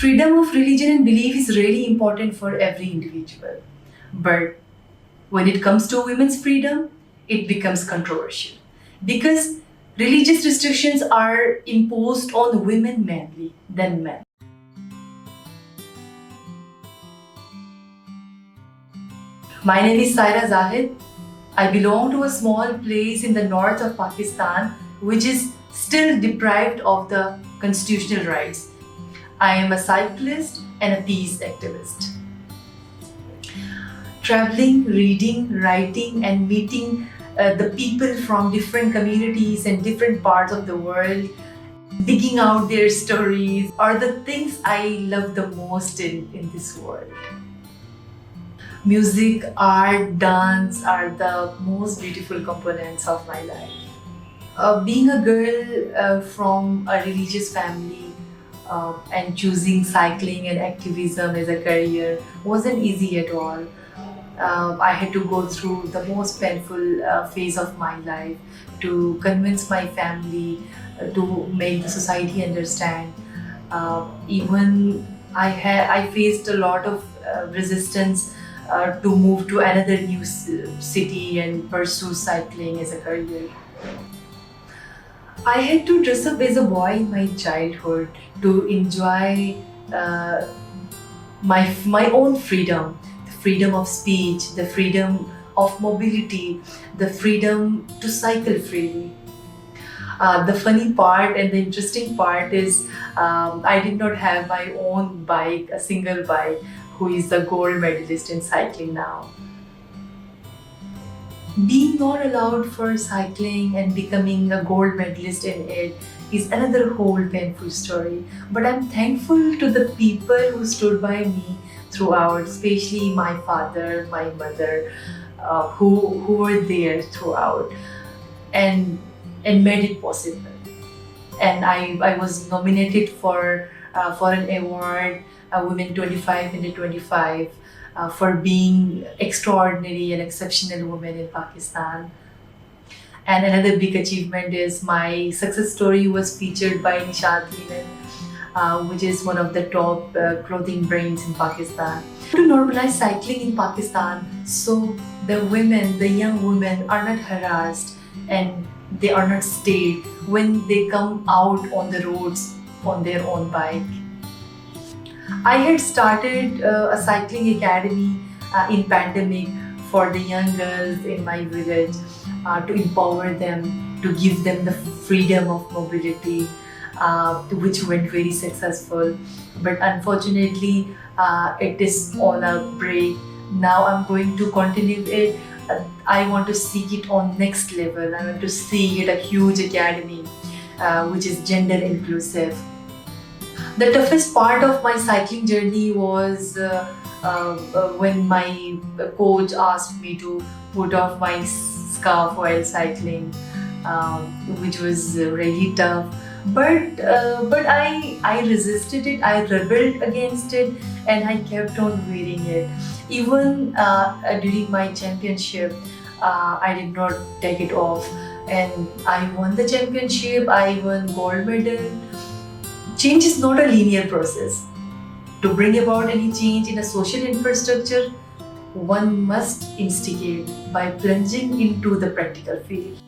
Freedom of religion and belief is really important for every individual. But when it comes to women's freedom, it becomes controversial because religious restrictions are imposed on women mainly than men. My name is Saira Zahid. I belong to a small place in the north of Pakistan which is still deprived of the constitutional rights. I am a cyclist and a peace activist. Traveling, reading, writing, and meeting the people from different communities and different parts of the world, digging out their stories, are the things I love the most in this world. Music, art, dance are the most beautiful components of my life. Being a girl from a religious family and choosing cycling and activism as a career wasn't easy at all. I had to go through the most painful phase of my life to convince my family to make the society understand. Even I faced a lot of resistance to move to another new city and pursue cycling as a career. I had to dress up as a boy in my childhood to enjoy my own freedom, the freedom of speech, the freedom of mobility, the freedom to cycle freely. The funny part and the interesting part is I did not have my own bike, a single bike, who is the gold medalist in cycling now. Being not allowed for cycling and becoming a gold medalist in it is another whole painful story. But I'm thankful to the people who stood by me throughout, especially my father, my mother, who were there throughout and made it possible. And I was nominated for an award, Women 25 under 25. For being extraordinary and exceptional woman in Pakistan. And another big achievement is my success story was featured by Nishat Linen, which is one of the top clothing brands in Pakistan. To normalize cycling in Pakistan so the women, the young women are not harassed and they are not stayed when they come out on the roads on their own bike. I had started a cycling academy in pandemic for the young girls in my village to empower them, to give them the freedom of mobility, which went very successful. But unfortunately, it is on a break. Now I'm going to continue it. I want to see it on next level. I want to see it a huge academy, which is gender inclusive. The toughest part of my cycling journey was when my coach asked me to put off my scarf while cycling, which was really tough. But I resisted it, I rebelled against it, and I kept on wearing it. Even during my championship, I did not take it off, and I won the championship. I won gold medal. Change is not a linear process. To bring about any change in a social infrastructure, one must instigate by plunging into the practical field.